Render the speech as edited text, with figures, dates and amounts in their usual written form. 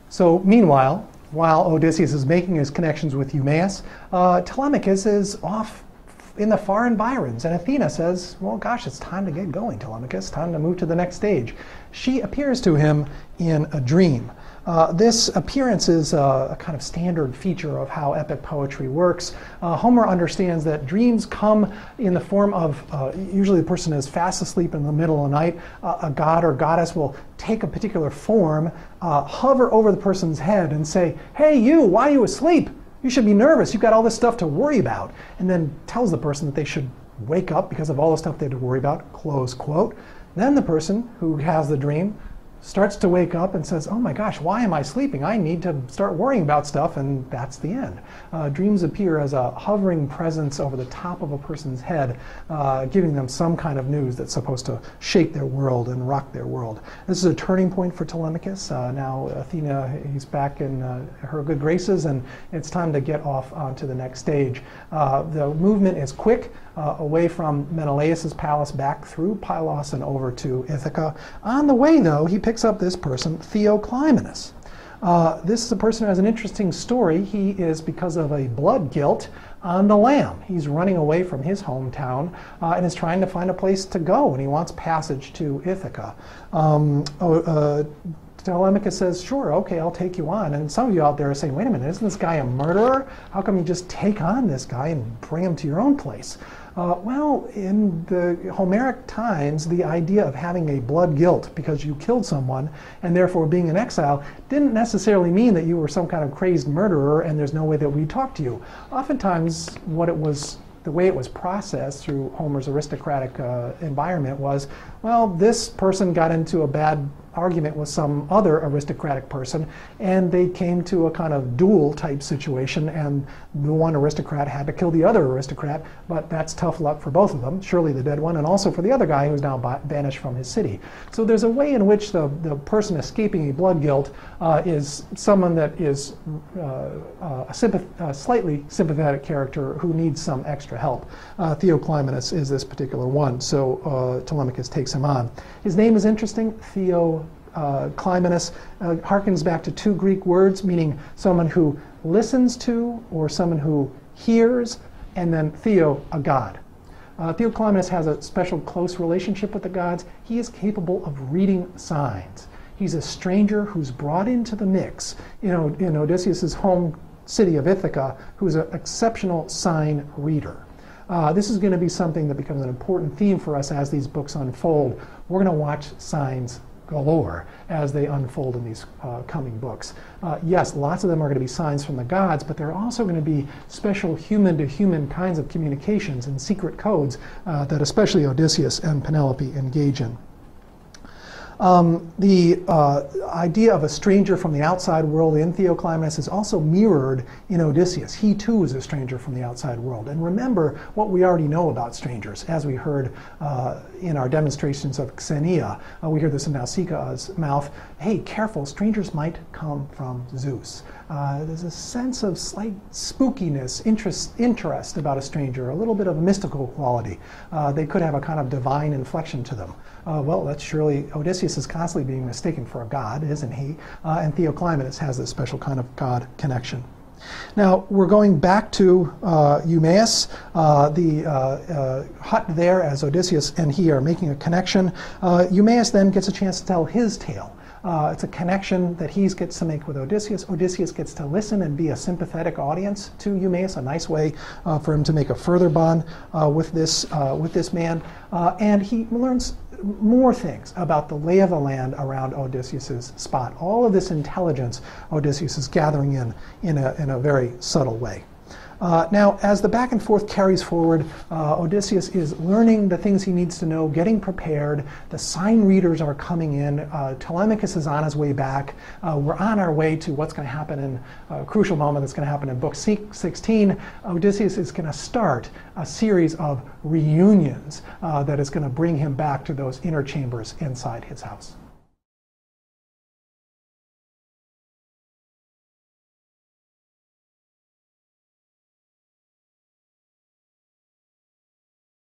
So meanwhile, while Odysseus is making his connections with Eumaeus, Telemachus is off in the far environs, and Athena says, well, gosh, it's time to get going, Telemachus, time to move to the next stage. She appears to him in a dream. This appearance is a kind of standard feature of how epic poetry works. Homer understands that dreams come in the form of, usually the person is fast asleep in the middle of the night. A god or goddess will take a particular form, hover over the person's head and say, hey you, why are you asleep? You should be nervous, you've got all this stuff to worry about. And then tells the person that they should wake up because of all the stuff they had to worry about, close quote. Then the person who has the dream starts to wake up and says, oh my gosh, why am I sleeping? I need to start worrying about stuff, and that's the end. Dreams appear as a hovering presence over the top of a person's head, giving them some kind of news that's supposed to shake their world and rock their world. This is a turning point for Telemachus. Now Athena, he's back in her good graces, and it's time to get off onto the next stage. The movement is quick. Away from Menelaus's palace, back through Pylos and over to Ithaca. On the way, though, he picks up this person, Theoclymenus. This is a person who has an interesting story. He is, because of a blood guilt, on the lam. He's running away from his hometown and is trying to find a place to go, and he wants passage to Ithaca. Telemachus says, sure, okay, I'll take you on. And some of you out there are saying, wait a minute, isn't this guy a murderer? How come you just take on this guy and bring him to your own place? Well, in the Homeric times, the idea of having a blood guilt because you killed someone and therefore being in exile didn't necessarily mean that you were some kind of crazed murderer and there's no way that we'd talk to you. Oftentimes, the way it was processed through Homer's aristocratic environment was, well, this person got into a bad argument with some other aristocratic person, and they came to a kind of duel type situation, and the one aristocrat had to kill the other aristocrat, but that's tough luck for both of them, surely the dead one, and also for the other guy who's now banished from his city. So there's a way in which the person escaping a blood guilt is someone that is a slightly sympathetic character who needs some extra help. Theoclymenus is this particular one, so Telemachus takes him on. His name is interesting, Theoclymenus, harkens back to two Greek words meaning someone who listens to or someone who hears, and then theo, a god. Theoclymenus has a special close relationship with the gods. He is capable of reading signs. He's a stranger who's brought into the mix in Odysseus' home city of Ithaca, who's an exceptional sign reader. This is going to be something that becomes an important theme for us as these books unfold. We're going to watch signs galore as they unfold in these coming books. Yes, lots of them are going to be signs from the gods, but there are also going to be special human-to-human kinds of communications and secret codes that especially Odysseus and Penelope engage in. The idea of a stranger from the outside world in Theoclymenus is also mirrored in Odysseus. He too is a stranger from the outside world. And remember what we already know about strangers, as we heard in our demonstrations of Xenia. We hear this in Nausicaa's mouth. Hey, careful, strangers might come from Zeus. There's a sense of slight spookiness, interest about a stranger, a little bit of a mystical quality. They could have a kind of divine inflection to them. Well, that's surely, Odysseus is constantly being mistaken for a god, isn't he? And Theoclymenus has this special kind of god connection. Now, we're going back to Eumaeus, the hut there as Odysseus and he are making a connection. Eumaeus then gets a chance to tell his tale. It's a connection that he gets to make with Odysseus. Odysseus gets to listen and be a sympathetic audience to Eumaeus, a nice way for him to make a further bond with this man. And he learns more things about the lay of the land around Odysseus' spot. All of this intelligence Odysseus is gathering in a very subtle way. Now, as the back and forth carries forward, Odysseus is learning the things he needs to know, getting prepared. The sign readers are coming in. Telemachus is on his way back. We're on our way to what's going to happen in a crucial moment that's going to happen in book 16. Odysseus is going to start a series of reunions that is going to bring him back to those inner chambers inside his house.